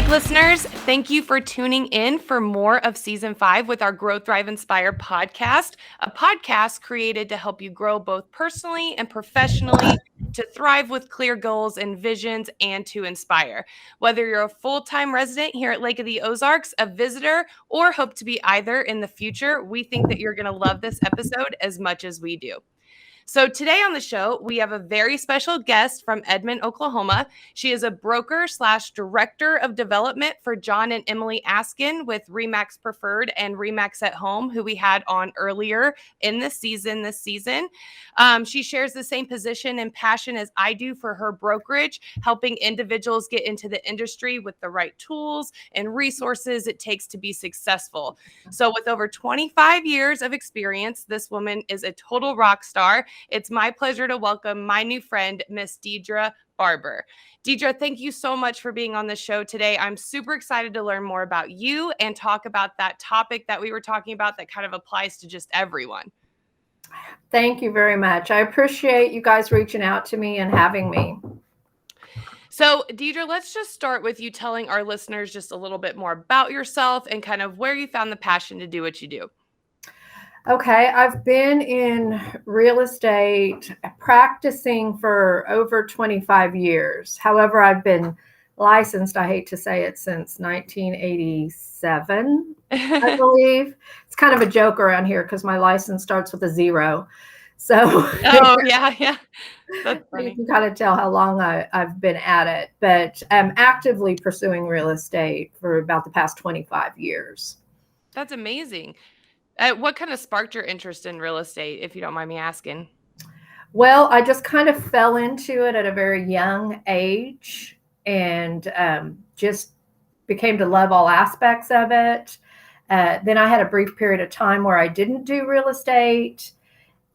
Listeners, thank you for tuning in for more of Season 5 with our Grow, Thrive, Inspire podcast, a podcast created to help you grow both personally and professionally, to thrive with clear goals and visions, and to inspire. Whether you're a full-time resident here at Lake of the Ozarks, a visitor, or hope to be either in the future, we think that you're going to love this episode as much as we do. So today on the show, we have a very special guest from Edmond, Oklahoma. She is a broker / director of development for John and Emily Askin with Remax Preferred and Remax at Home, who we had on earlier in this season. She shares the same position and passion as I do for her brokerage, helping individuals get into the industry with the right tools and resources it takes to be successful. So with over 25 years of experience, this woman is a total rock star. It's my pleasure to welcome my new friend, Miss Diedra Barber. Diedra, thank you so much for being on the show today. I'm super excited to learn more about you and talk about that topic that we were talking about that kind of applies to just everyone. Thank you very much. I appreciate you guys reaching out to me and having me. So, Diedra, let's just start with you telling our listeners just a little bit more about yourself and kind of where you found the passion to do what you do. Okay, I've been in real estate practicing for over 25 years. However, I've been licensed, I hate to say it, since 1987, I believe. It's kind of a joke around here because my license starts with a 0. So oh, yeah. That's funny. You can kind of tell how long I've been at it, but I'm actively pursuing real estate for about the past 25 years. That's amazing. What kind of sparked your interest in real estate, if you don't mind me asking? Well, I just kind of fell into it at a very young age and just became to love all aspects of it. Then I had a brief period of time where I didn't do real estate,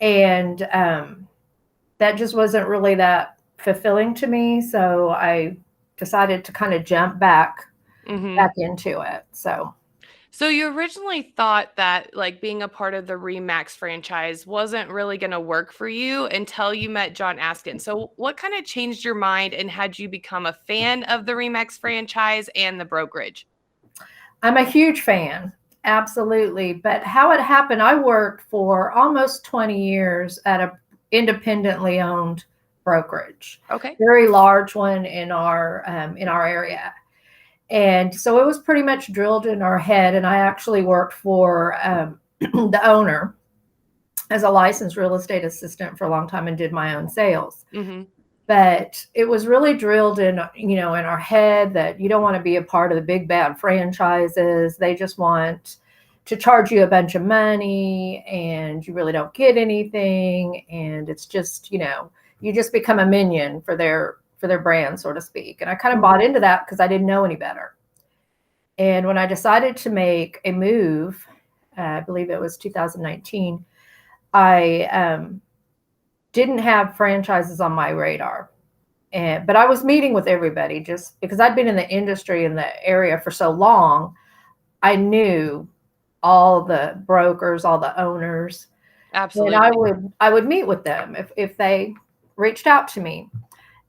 and that just wasn't really that fulfilling to me. So I decided to kind of jump back into it. So you originally thought that like being a part of the Remax franchise wasn't really going to work for you until you met John Askin. So what kind of changed your mind and had you become a fan of the Remax franchise and the brokerage? I'm a huge fan. Absolutely. But how it happened, I worked for almost 20 years at a independently owned brokerage. Okay. Very large one in our area. And so it was pretty much drilled in our head. And I actually worked for the owner as a licensed real estate assistant for a long time and did my own sales. Mm-hmm. But it was really drilled in our head that you don't want to be a part of the big bad franchises. They just want to charge you a bunch of money and you really don't get anything. And it's just, you just become a minion for their brand, so to speak. And I kind of bought into that because I didn't know any better. And when I decided to make a move, I believe it was 2019, I didn't have franchises on my radar. But I was meeting with everybody just because I'd been in the industry in the area for so long. I knew all the brokers, all the owners. Absolutely. And I would meet with them if they reached out to me.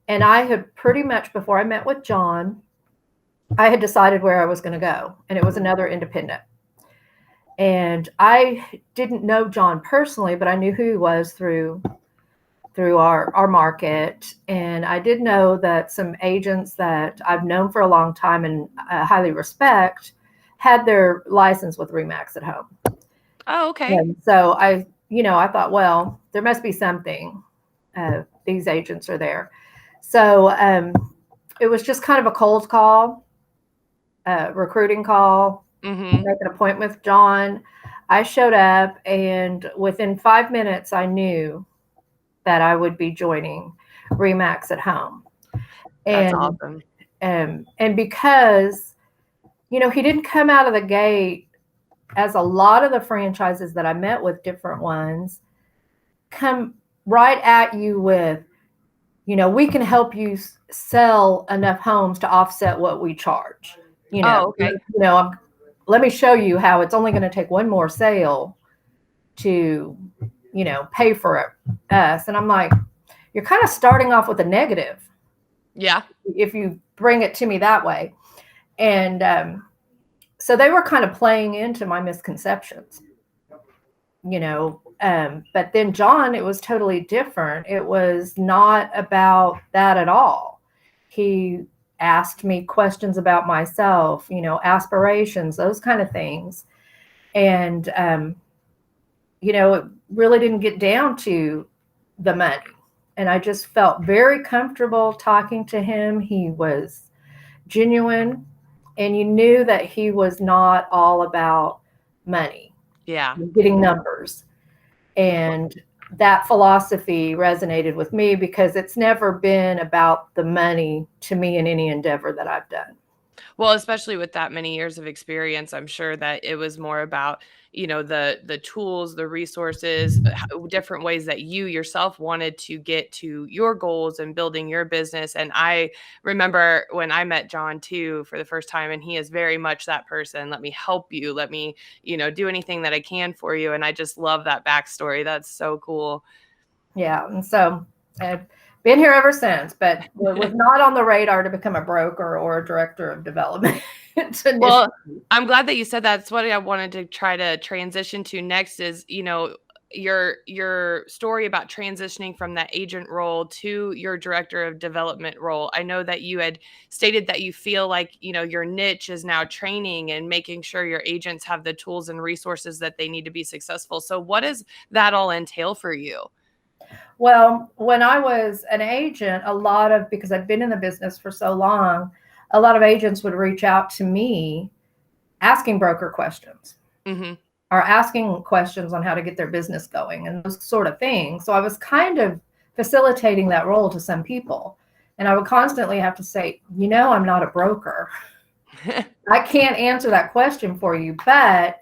And I had pretty much, before I met with John, I had decided where I was going to go. And it was another independent. And I didn't know John personally, but I knew who he was through our market. And I did know that some agents that I've known for a long time and highly respect had their license with Remax at Home. Oh, okay. And so I thought, well, there must be something. These agents are there. So it was just kind of a cold call, recruiting call, make an appointment with John. I showed up, and within 5 minutes, I knew that I would be joining Remax at Home. That's awesome. And because, he didn't come out of the gate as a lot of the franchises that I met with, different ones, come right at you with, we can help you sell enough homes to offset what we charge. Oh, okay. Let me show you how it's only going to take one more sale to, pay for us. And I'm like, you're kind of starting off with a negative. Yeah. If you bring it to me that way. And so they were kind of playing into my misconceptions, but then John, it was totally different. It was not about that at all. He asked me questions about myself, aspirations, those kind of things. And, it really didn't get down to the money. And I just felt very comfortable talking to him. He was genuine, and you knew that he was not all about money, Yeah. getting numbers. And that philosophy resonated with me because it's never been about the money to me in any endeavor that I've done. Well, especially with that many years of experience, I'm sure that it was more about, the tools, the resources, different ways that you yourself wanted to get to your goals and building your business. And I remember when I met John too for the first time, and he is very much that person. Let me help you. Let me, do anything that I can for you. And I just love that backstory. That's so cool. Yeah. And so I've been here ever since, but it was not on the radar to become a broker or a director of development. Well, I'm glad that you said that. That's what I wanted to try to transition to next is, your story about transitioning from that agent role to your director of development role. I know that you had stated that you feel like, your niche is now training and making sure your agents have the tools and resources that they need to be successful. So what does that all entail for you? Well, when I was an agent, because I'd been in the business for so long, a lot of agents would reach out to me asking broker questions Mm-hmm. or asking questions on how to get their business going and those sort of things. So I was kind of facilitating that role to some people. And I would constantly have to say, I'm not a broker. I can't answer that question for you. But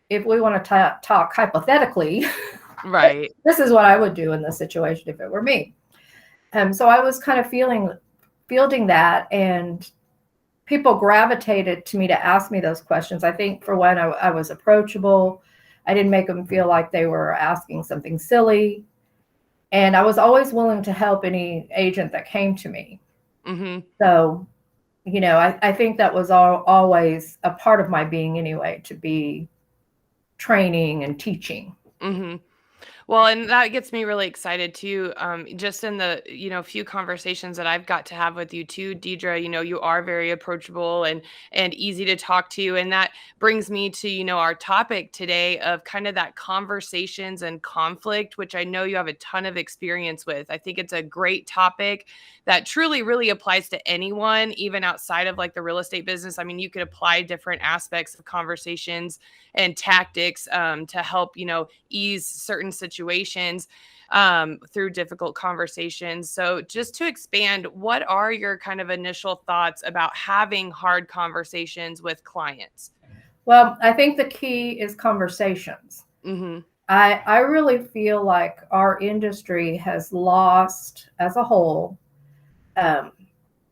if we want to talk hypothetically, Right. this is what I would do in this situation if it were me. So I was kind of fielding that, and people gravitated to me to ask me those questions. I think for one, I was approachable. I didn't make them feel like they were asking something silly. And I was always willing to help any agent that came to me. Mm-hmm. So, I think that was always a part of my being anyway, to be training and teaching. Mm-hmm. Well, and that gets me really excited too. Just in the, few conversations that I've got to have with you too, Deidre, you are very approachable and easy to talk to. And that brings me to, our topic today of kind of that conversations and conflict, which I know you have a ton of experience with. I think it's a great topic that truly really applies to anyone, even outside of like the real estate business. I mean, you could apply different aspects of conversations and tactics to help, ease certain situations through difficult conversations. So, just to expand, what are your kind of initial thoughts about having hard conversations with clients? Well, I think the key is conversations. Mm-hmm. I really feel like our industry has lost as a whole um,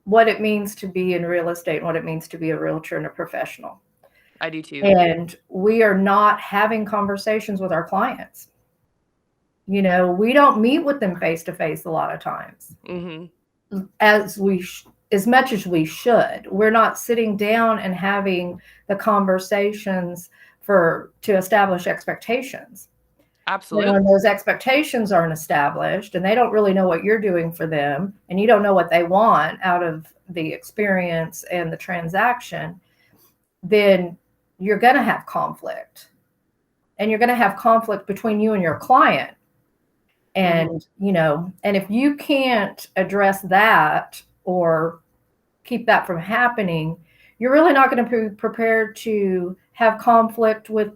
what it means to be in real estate and what it means to be a realtor and a professional. I do too. And we are not having conversations with our clients. We don't meet with them face to face a lot of times, Mm-hmm. as much as we should. We're not sitting down and having the conversations to establish expectations. Absolutely. And those expectations aren't established, and they don't really know what you're doing for them, and you don't know what they want out of the experience and the transaction, then you're going to have conflict. And you're going to have conflict between you and your client. Mm-hmm. And if you can't address that or keep that from happening, you're really not going to be prepared to have conflict with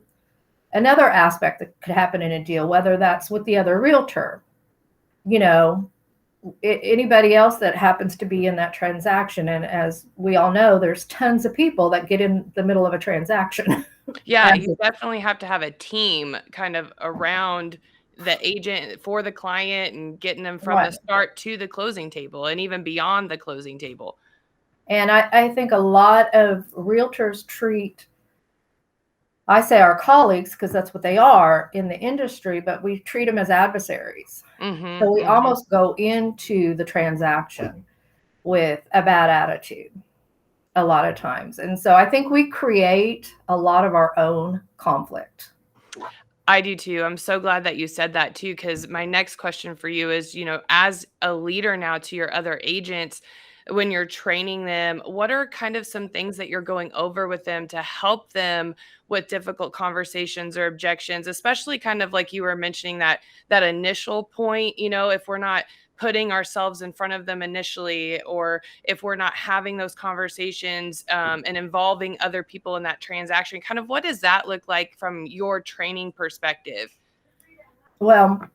another aspect that could happen in a deal, whether that's with the other realtor, anybody else that happens to be in that transaction. And as we all know, there's tons of people that get in the middle of a transaction. Yeah, you definitely have to have a team kind of around the agent for the client and getting them from the Right. start to the closing table and even beyond the closing table. And I think a lot of realtors I say our colleagues, because that's what they are in the industry, but we treat them as adversaries. So Mm-hmm. we Mm-hmm. almost go into the transaction with a bad attitude. a lot of times. And so I think we create a lot of our own conflict. I do too. I'm so glad that you said that too, because my next question for you is, as a leader now to your other agents, when you're training them, what are kind of some things that you're going over with them to help them with difficult conversations or objections, especially kind of like you were mentioning that initial point, if we're not putting ourselves in front of them initially, or if we're not having those conversations and involving other people in that transaction, kind of what does that look like from your training perspective? Well,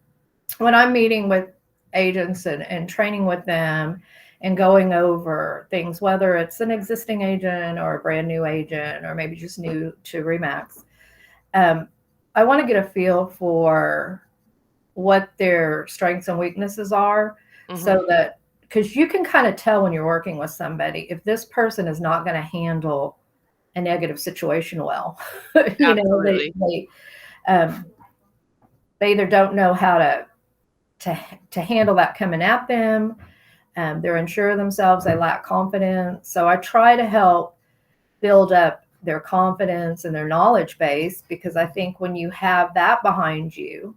when I'm meeting with agents and training with them and going over things, whether it's an existing agent or a brand new agent or maybe just new to Remax, um, I want to get a feel for what their strengths and weaknesses are, Mm-hmm. so that, because you can kind of tell when you're working with somebody if this person is not going to handle a negative situation well. you know they Absolutely. they um, they either don't know how to to handle that coming at them. They're unsure of themselves, they lack confidence, so I try to help build up their confidence and their knowledge base, because I think when you have that behind you,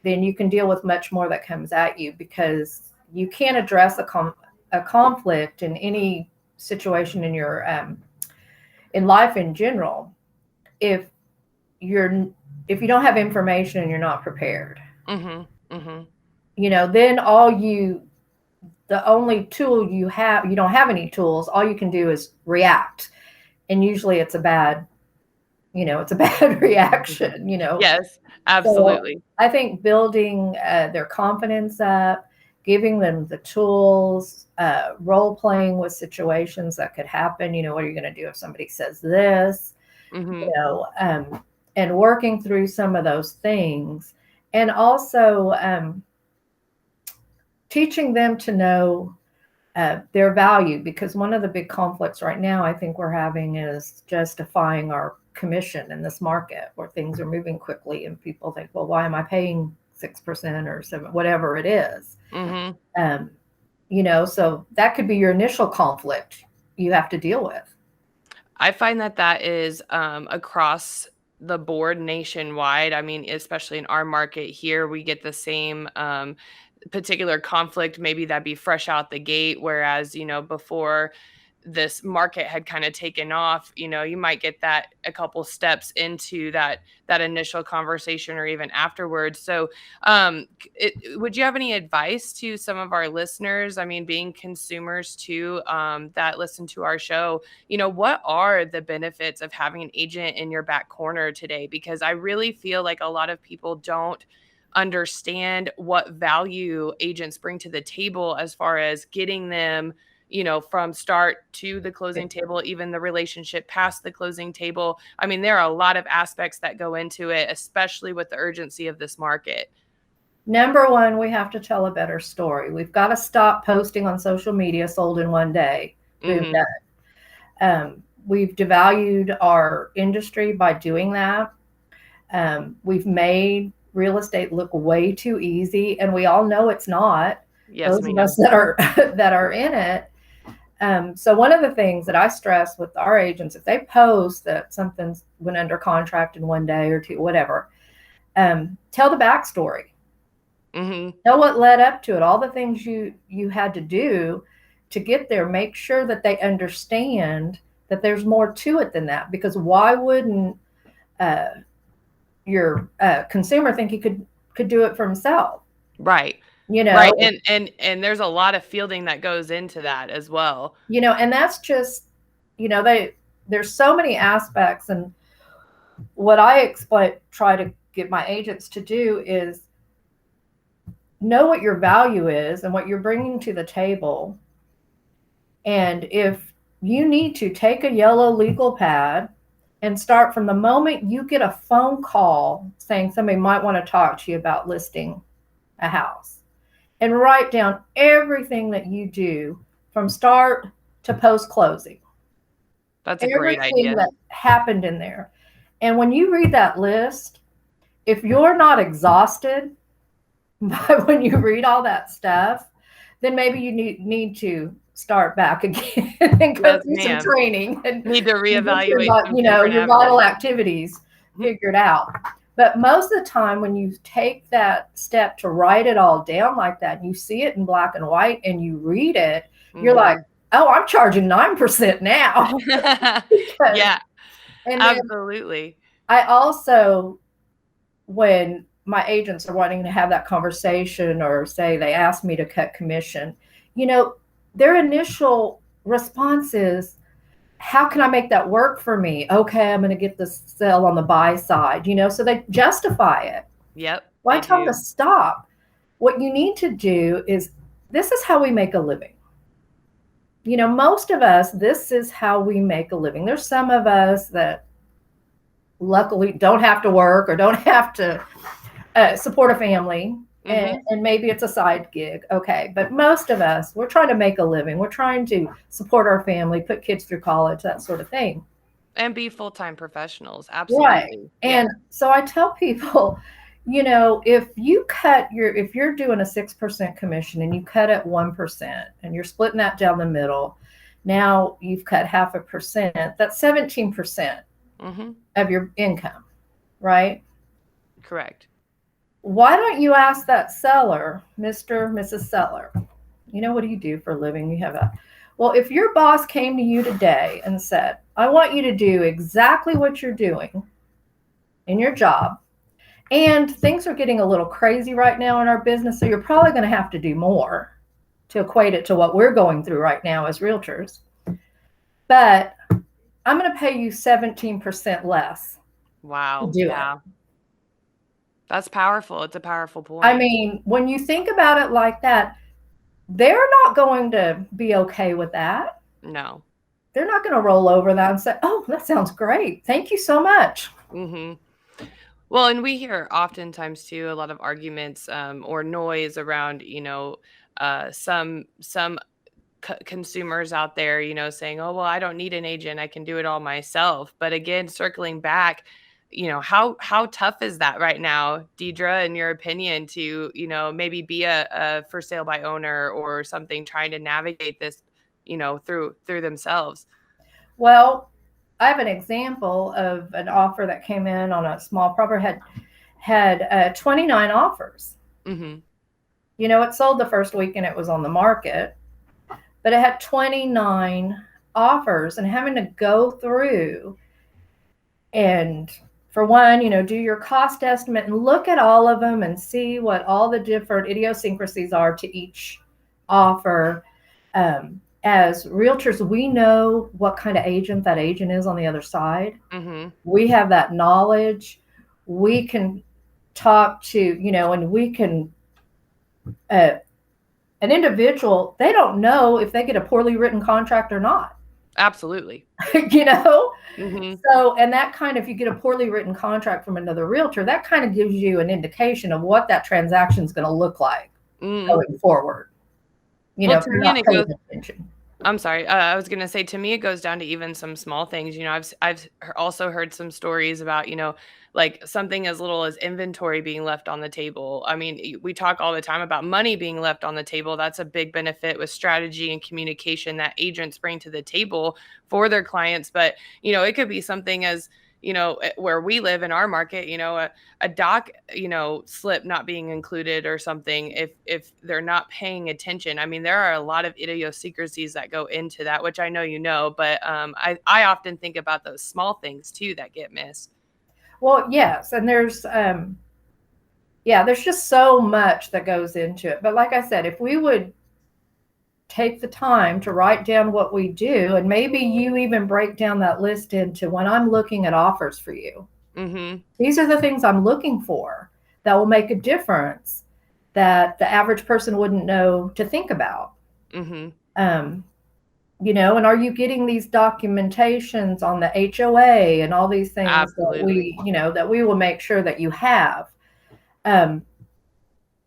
then you can deal with much more that comes at you, because you can't address a conflict in any situation in your in life in general if you're if you don't have information and you're not prepared. Mm-hmm. Mm-hmm. Then the only tool you don't have any tools, all you can do is react, and usually it's a bad reaction. Yes, So absolutely. I think building their confidence up, giving them the tools, role playing with situations that could happen. What are you going to do if somebody says this? Mm-hmm. You know, and working through some of those things, and also teaching them to know their value, because one of the big conflicts right now I think we're having is justifying our commission in this market where things are moving quickly and people think, well, why am I paying 6% or 7, whatever it is? Mm-hmm. um, so that could be your initial conflict you have to deal with. I find that is across the board nationwide. I mean, especially in our market here, we get the same particular conflict. Maybe that'd be fresh out the gate. Whereas, before this market had kind of taken off, you might get that a couple steps into that initial conversation or even afterwards. So would you have any advice to some of our listeners, I mean, being consumers too, that listen to our show, what are the benefits of having an agent in your back corner today? Because I really feel like a lot of people don't understand what value agents bring to the table as far as getting them, from start to the closing table, even the relationship past the closing table. I mean, there are a lot of aspects that go into it, especially with the urgency of this market. Number one, we have to tell a better story. We've got to stop posting on social media, sold in one day, boom, Mm-hmm. done. We've devalued our industry by doing that. We've made real estate look way too easy, and we all know it's not. Yes, Those of ma'am. us that are that are in it. So one of the things that I stress with our agents, if they post that something's went under contract in one day or two, whatever, tell the backstory. Mm-hmm. Know what led up to it, all the things you had to do to get there. Make sure that they understand that there's more to it than that, because why wouldn't uh, your consumer think he could do it for himself? Right. You Right. know, And there's a lot of fielding that goes into that as well. and that's just, there's so many aspects, and what I try to get my agents to do is know what your value is and what you're bringing to the table. And if you need to take a yellow legal pad and start from the moment you get a phone call saying somebody might want to talk to you about listing a house, and write down everything that you do from start to post closing, That's a great everything idea. that happened in there. And when you read that list, if you're not exhausted by when you read all that stuff, then maybe you need to start back again and go Yes, through some ma'am. training and Need to get reevaluate some different your vital avenues. activities figured out. But most of the time, when you take that step to write it all down like that, and you see it in black and white and you read it, you're like, oh, I'm charging 9% now. Yeah, And then absolutely. I also, when my agents are wanting to have that conversation or say they ask me to cut commission, their initial response is, how can I make that work for me? Okay, I'm going to get the sale on the buy side, so they justify it. Yep, Well, I they tell them to do. stop. What you need to do is, this is how we make a living. Most of us, this is how we make a living. There's some of us that luckily don't have to work or don't have to support a family, and maybe it's a side gig. Okay. But most of us, we're trying to make a living. We're trying to support our family, put kids through college, that sort of thing. And be full-time professionals. Right. Absolutely. Yeah. And so I tell people, if you're doing a 6% commission and you cut it 1% and you're splitting that down the middle, now you've cut 0.5%. That's 17% of your income, right? Correct. Why don't you ask that seller, Mr. Mrs. Seller, what do you do for a living? You have well, if your boss came to you today and said, I want you to do exactly what you're doing in your job, and things are getting a little crazy right now in our business, so you're probably going to have to do more to equate it to what we're going through right now as realtors. But I'm going to pay you 17% less. Wow. To do Yeah. it. That's powerful. It's a powerful point. I mean, when you think about it like that, they're not going to be okay with that. No. They're not going to roll over that and say, oh, that sounds great. Thank you so much. Well, and we hear oftentimes too a lot of arguments or noise around, some consumers out there, saying, "Oh, well, I don't need an agent. I can do it all myself." But again, circling back, how tough is that right now, Diedra, in your opinion, to maybe be a for sale by owner or something, trying to navigate this, through themselves? Well, I have an example of an offer that came in on a small property, had 29 offers. It sold the first week and it was on the market, but it had 29 offers, and having to go through and, for one, do your cost estimate and look at all of them and see what all the different idiosyncrasies are to each offer. As realtors, we know what kind of agent that agent is on the other side. We have that knowledge. We can talk to, and we can, an individual, they don't know if they get a poorly written contract or not. Absolutely. So, and that kind of, if you get a poorly written contract from another realtor, that kind of gives you an indication of what that transaction is going to look like going forward. Well, if you're not paying attention. I'm sorry. I was going to say, to me, it goes down to even some small things. I've also heard some stories about, like something as little as inventory being left on the table. I mean, we talk all the time about money being left on the table. That's a big benefit with strategy and communication that agents bring to the table for their clients. But, it could be something as, where we live in our market, a doc, slip not being included or something, if they're not paying attention. I mean, there are a lot of idiosyncrasies that go into that, which I know, but I often think about those small things too that get missed. Well, yes, and there's just so much that goes into it. But like I said, if we would take the time to write down what we do, and maybe you even break down that list into, when I'm looking at offers for you, these are the things I'm looking for that will make a difference that the average person wouldn't know to think about. And are you getting these documentations on the HOA and all these things? Absolutely. that we will make sure that you have,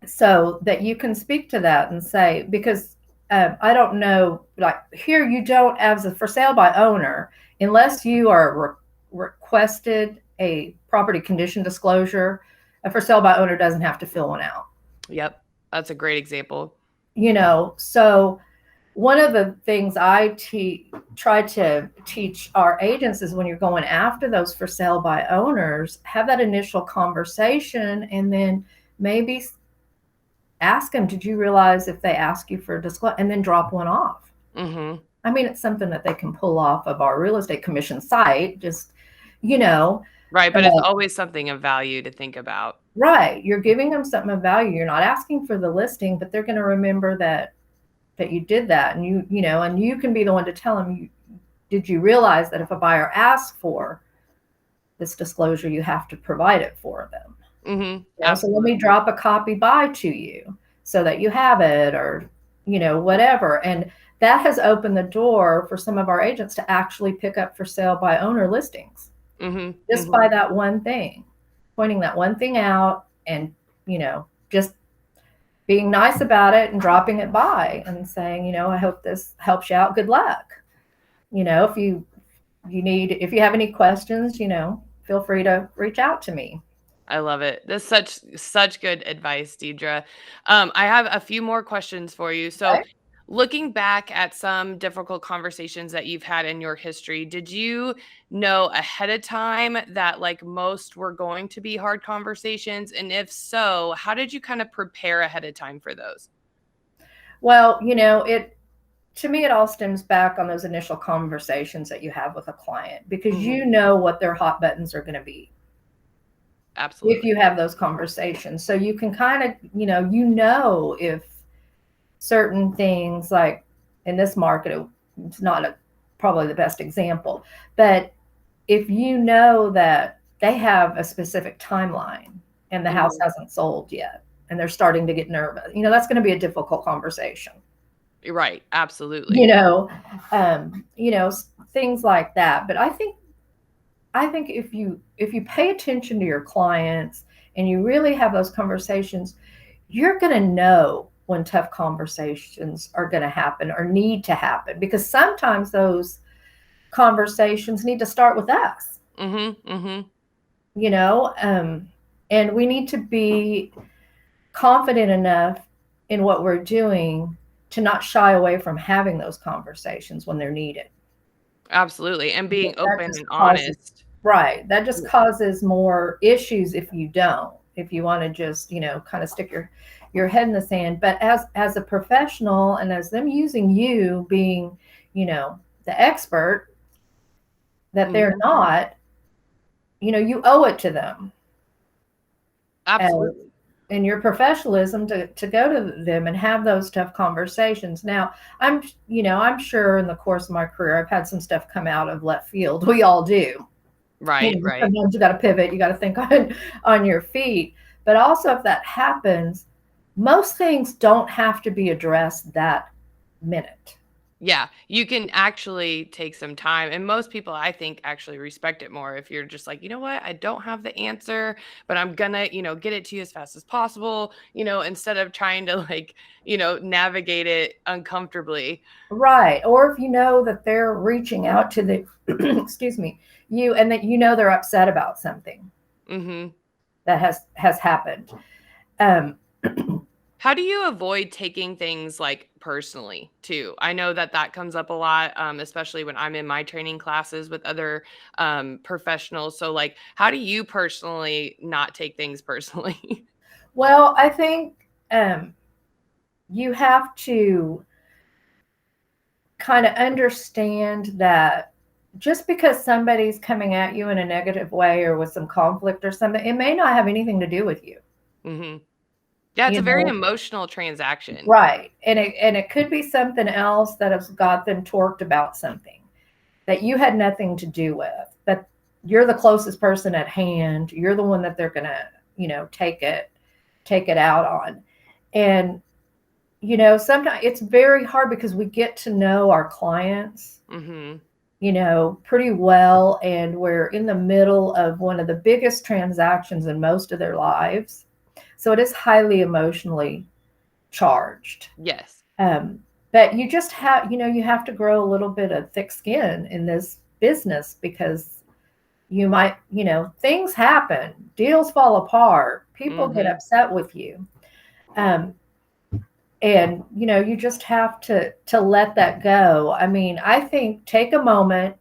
so that you can speak to that and say, because I don't know, like here you don't, as a for sale by owner, unless you are requested a property condition disclosure, a for sale by owner doesn't have to fill one out. Yep. That's a great example. So one of the things I try to teach our agents is when you're going after those for sale by owners, have that initial conversation and then maybe ask them, did you realize if they ask you for a disclosure, and then drop one off. Mm-hmm. I mean, it's something that they can pull off of our real estate commission site, just, you know, Right, but it's always something of value to think about. right. You're giving them something of value. You're not asking for the listing, but they're going to remember that you did that, and and you can be the one to tell them, did you realize that if a buyer asks for this disclosure, you have to provide it for them? Mm-hmm. So let me Absolutely. drop a copy by to you so that you have it, or whatever. And that has opened the door for some of our agents to actually pick up for sale by owner listings Mm-hmm. just Mm-hmm. by that one thing, pointing that one thing out, and just being nice about it and dropping it by and saying, I hope this helps you out. Good luck. If if you have any questions, feel free to reach out to me. I love it. That's such good advice, Deidre. I have a few more questions for you. So, Okay. looking back at some difficult conversations that you've had in your history, did you know ahead of time that like most were going to be hard conversations? And if so, how did you kind of prepare ahead of time for those? Well, it to me, it all stems back on those initial conversations that you have with a client, because Hmm. you know what their hot buttons are going to be if Absolutely. you have those conversations. So you can kind of, if certain things, like in this market, it's not probably the best example, but if you know that they have a specific timeline and the house Hmm. hasn't sold yet and they're starting to get nervous, that's going to be a difficult conversation. Right. You Absolutely. know, things like that. But I think if you pay attention to your clients and you really have those conversations, you're going to know when tough conversations are going to happen or need to happen, because sometimes those conversations need to start with us, Hmm. Hmm. you know, um, and we need to be confident enough in what we're doing to not shy away from having those conversations when they're needed. Absolutely. And being That open just and causes honest. Right. That just causes more issues if you don't. If you want to just, kind of stick your head in the sand. But as a professional, and as them using you being, the expert that they're Mhm. not, you owe it to them, and Absolutely. in your professionalism, to go to them and have those tough conversations. Now, I'm sure in the course of my career I've had some stuff come out of left field. We all do. Right, right. Sometimes you got to pivot, you got to think on your feet. But also, if that happens, most things don't have to be addressed that minute. Yeah, you can actually take some time, and most people, I think, actually respect it more if you're just like, "You know what? I don't have the answer, but I'm gonna, get it to you as fast as possible," instead of trying to like, navigate it uncomfortably. Right. Or if you know that they're reaching out to the excuse me, you, and that they're upset about something Mhm. that has happened. Um, How do you avoid taking things, like, personally, too? I know that that comes up a lot, especially when I'm in my training classes with other, professionals. So, like, how do you personally not take things personally? well, I think you have to kind of understand that just because somebody's coming at you in a negative way or with some conflict or something, it may not have anything to do with you. Mhm. Yeah, it's You a very know, emotional transaction. right? And it could be something else that has got them torqued about something that you had nothing to do with. But you're the closest person at hand. You're the one that they're gonna, take it out on. And sometimes it's very hard because we get to know our clients, Mhm. pretty well. And we're in the middle of one of the biggest transactions in most of their lives. So it is highly emotionally charged. Yes. Um, but you just have, you have to grow a little bit of thick skin in this business, because you might, things happen, deals fall apart, people get Mhm. upset with you. Um, And you just have to let that go. I mean, I think take a moment.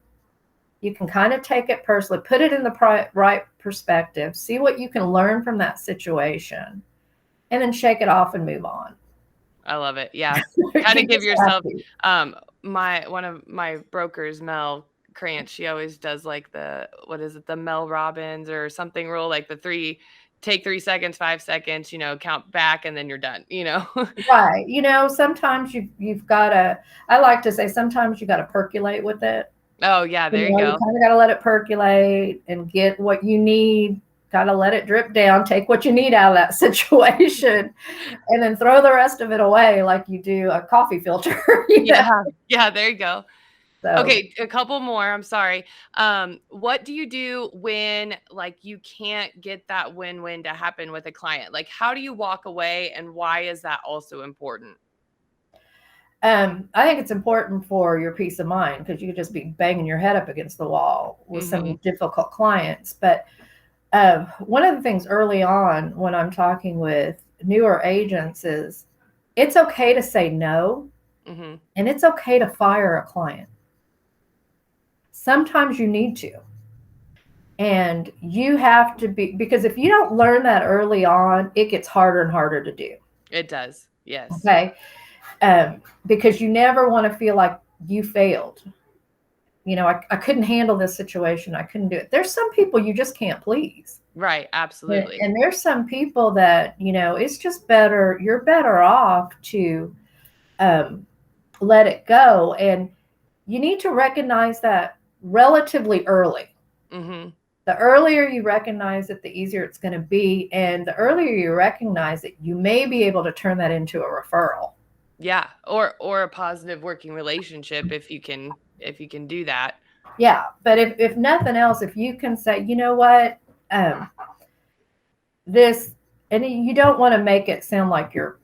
You can kind of take it personally, put it in the right perspective, see what you can learn from that situation, and then shake it off and move on. I love it. Yeah. Kind of You give just have yourself to. one of my brokers, Mel Krantz, she always does like the what is it, the Mel Robbins or something rule, like the take 3 seconds, 5 seconds, count back and then you're done. Right. Sometimes you've got to, I like to say, sometimes you got to percolate with it. Oh yeah, there you You go. kind of got to let it percolate and get what you need. Got to let it drip down, take what you need out of that situation, and then throw the rest of it away like you do a coffee filter. Yeah. Yeah, there you go. So, Okay, a couple more. I'm sorry. What do you do when like you can't get that win-win to happen with a client? Like how do you walk away and why is that also important? I think it's important for your peace of mind because you could just be banging your head up against the wall with some Mhm. difficult clients. But one of the things early on when I'm talking with newer agents is it's okay to say no Mhm. and it's okay to fire a client. Sometimes you need to. And you have to be, because if you don't learn that early on, it gets harder and harder to do. It does. Yes. Okay. Because you never want to feel like you failed. I couldn't handle this situation. I couldn't do it. There's some people you just can't please. Right, absolutely. And there's some people that, it's just better, you're better off to um, let it go. And you need to recognize that relatively early. Mhm. The earlier you recognize it, the easier it's going to be. And the earlier you recognize it, you may be able to turn that into a referral. Yeah, or a positive working relationship if you can do that. Yeah. But if nothing else, if you can say, you know what, um, this, and you don't want to make it sound like you're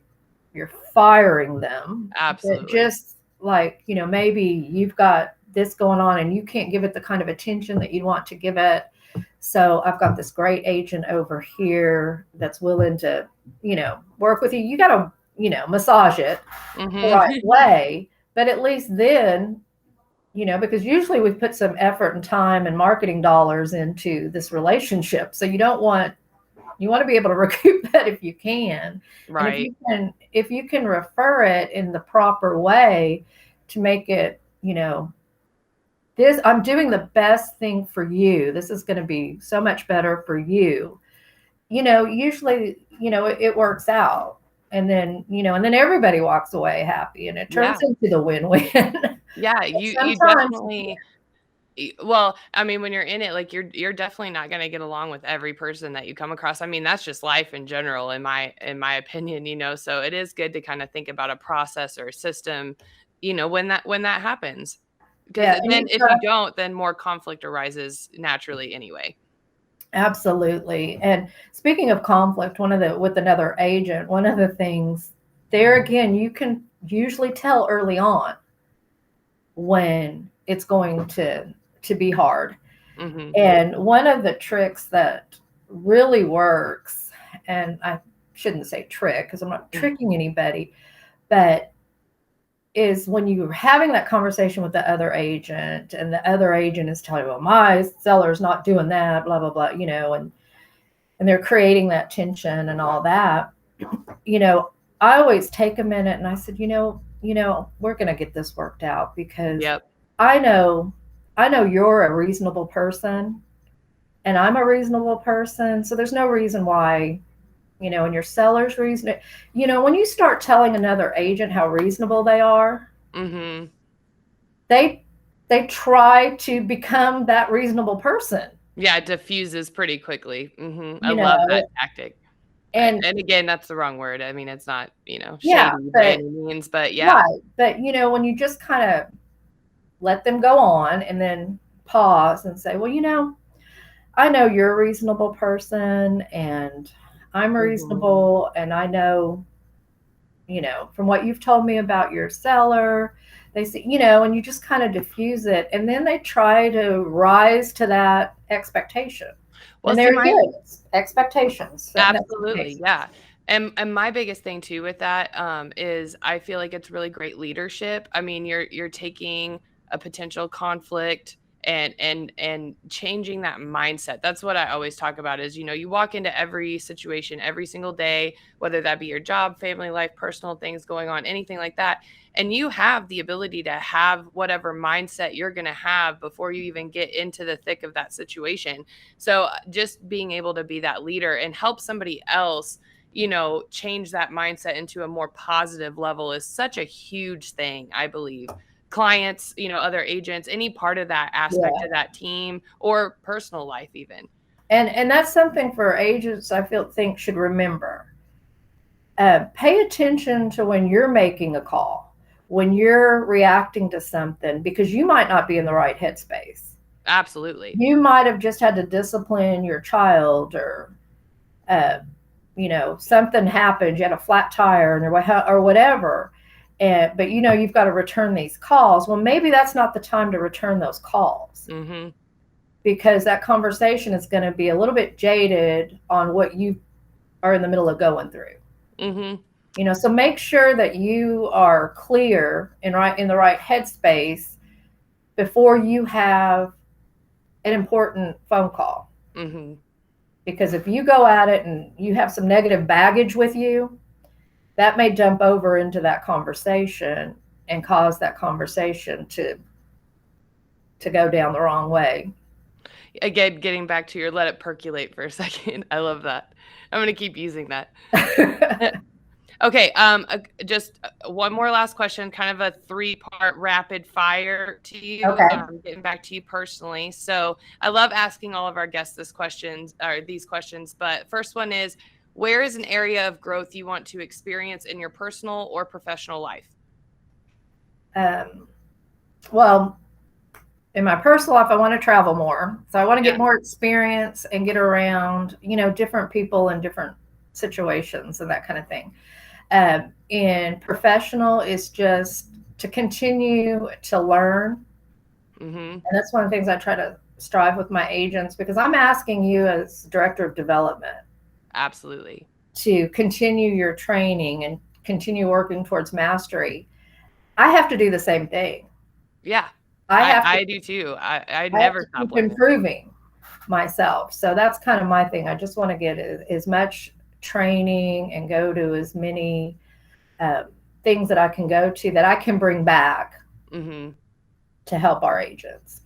firing them, but Absolutely. just like, maybe you've got this going on and you can't give it the kind of attention that you want to give it. So I've got this great agent over here that's willing to, work with you. You got to, massage it the Mhm. right way. But at least then, because usually we put some effort and time and marketing dollars into this relationship. So you want to be able to recoup that if you can. And if Right. you can refer it in the proper way to make it, this, I'm doing the best thing for you. This is going to be so much better for you. Usually, it works out. And then everybody walks away happy and it Yeah. turns into the win-win. Yeah, you Sometimes, definitely well, I mean, when you're in it, like you're definitely not gonna get along with every person that you come across. I mean, that's just life in general in my opinion. So it is good to kind of think about a process or a system, when that happens. Because yeah, and then if you don't, then more conflict arises naturally anyway. absolutely. And speaking of conflict, with another agent, one of the things there again, you can usually tell early on when it's going to be hard. Mhm. And one of the tricks that really works, and I shouldn't say trick because I'm not Mm. tricking anybody, but is when you're having that conversation with the other agent and the other agent is telling you, well, my seller's not doing that, blah, blah, blah, and they're creating that tension and all that, you know, I always take a minute and I said, we're going to get this worked out because Yep. I know, I know you're a reasonable person and I'm a reasonable person. So there's no reason why, and your seller's reason, when you start telling another agent how reasonable they are, Mhm. they, they try to become that reasonable person, Yeah, it diffuses pretty quickly. Mhm. I you love know, that tactic. and And again, that's the wrong word. I mean, it's not, yeah, shady by but any means, but yeah. right. But, when you just kind of let them go on and then pause and say, well, I know you're a reasonable person and I'm Mhm. reasonable. And I know, from what you've told me about your seller, they say, and you just kind of diffuse it. And then they try to rise to that expectation. Well, And see, there my again, it's expectations, setting absolutely, expectations. yeah. And my biggest thing too with that is I feel like it's really great leadership. I mean, you're taking a potential conflict and changing that mindset. That's what I always talk about is, you walk into every situation every single day, whether that be your job, family life, personal things going on, anything like that. And you have the ability to have whatever mindset you're going to have before you even get into the thick of that situation. So just being able to be that leader and help somebody else change that mindset into a more positive level is such a huge thing, I believe. Clients, other agents, any part of that aspect Yeah. of that team or personal life, even. And that's something for agents I think should remember. Pay attention to when you're making a call, when you're reacting to something, because you might not be in the right headspace. Absolutely. You might have just had to discipline your child, or uh, something happened. You had a flat tire, or whatever. But you've got to return these calls. Well, maybe that's not the time to return those calls, Mm-hmm. because that conversation is going to be a little bit jaded on what you are in the middle of going through. Mm-hmm. So make sure that you are clear and in the right headspace before you have an important phone call. Mm-hmm. Because if you go at it and you have some negative baggage with you, that may jump over into that conversation and cause that conversation to go down the wrong way. Again, getting back to your let it percolate for a second. I love that. I'm going to keep using that. Okay, just one more last question, kind of a three-part rapid fire to you, Okay. getting back to you personally. So I love asking all of our guests these questions, but first one is, where is an area of growth you want to experience in your personal or professional life? Um, well, in my personal life, I want to travel more. So I want to Yeah. get more experience and get around, different people and different situations and that kind of thing. In professional is just to continue to learn. Mm-hmm. And that's one of the things I try to strive with my agents, because I'm asking you as director of development Absolutely. to continue your training and continue working towards mastery. I have to do the same thing. Yeah, I I have to I do too. I I have never to stop keep learning. improving myself. So that's kind of my thing. I just want to get as much training and go to as many um, things that I can go to that I can bring back Mm-hmm. to help our agents.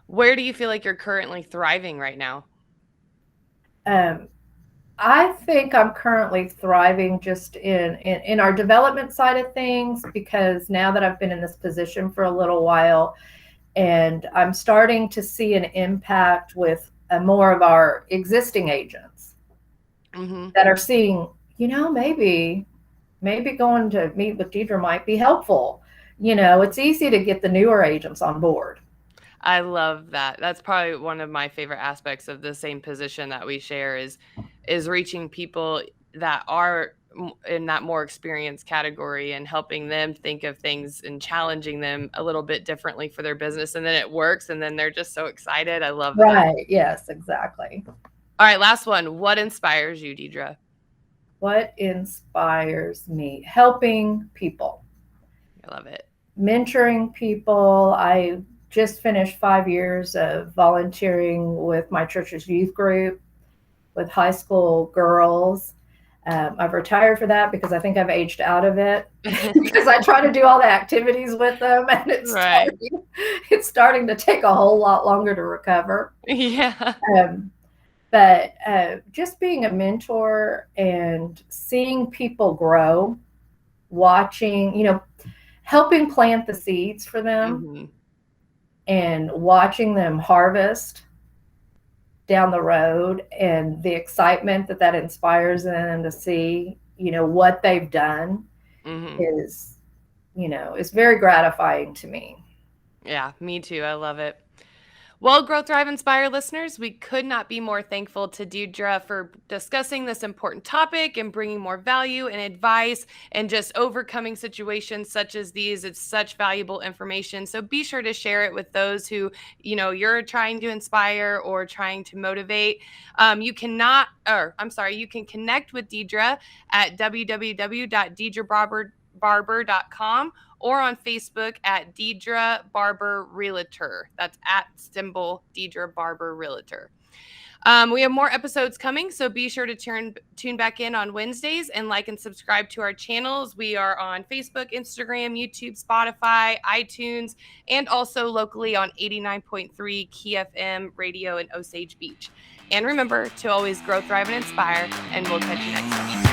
Where do you feel like you're currently thriving right now? Um, I think I'm currently thriving just in our development side of things, because now that I've been in this position for a little while, and I'm starting to see an impact with more of our existing agents Mm-hmm. that are seeing, maybe going to meet with Diedra might be helpful. It's easy to get the newer agents on board. I love that. That's probably one of my favorite aspects of the same position that we share is reaching people that are in that more experienced category and helping them think of things and challenging them a little bit differently for their business, and then it works and then they're just so excited. I love that. Right. Yes, exactly. All right, last one. What inspires you, Deidre? What inspires me? Helping people, I love it. mentoring people. I just finished 5 years of volunteering with my church's youth group with high school girls. I've retired for that because I think I've aged out of it because I try to do all the activities with them, and Right. it's starting to take a whole lot longer to recover. Yeah. Um, but just being a mentor and seeing people grow, watching, helping plant the seeds for them Hmm. and watching them harvest down the road, and the excitement that inspires them to see, what they've done Hmm. is, is very gratifying to me. Yeah, me too. I love it. Well, Growth, Thrive, Inspire listeners, we could not be more thankful to Diedra for discussing this important topic and bringing more value and advice and just overcoming situations such as these. It's such valuable information. So be sure to share it with those who, you're trying to inspire or trying to motivate. You can connect with Diedra at www.diedrabarber.com or on Facebook at Diedra Barber Realtor. That's at symbol Diedra Barber Realtor. We have more episodes coming, so be sure to tune back in on Wednesdays and like and subscribe to our channels. We are on Facebook, Instagram, YouTube, Spotify, iTunes, and also locally on 89.3 Key FM radio in Osage Beach. And remember to always grow, thrive, and inspire, and we'll catch you next time.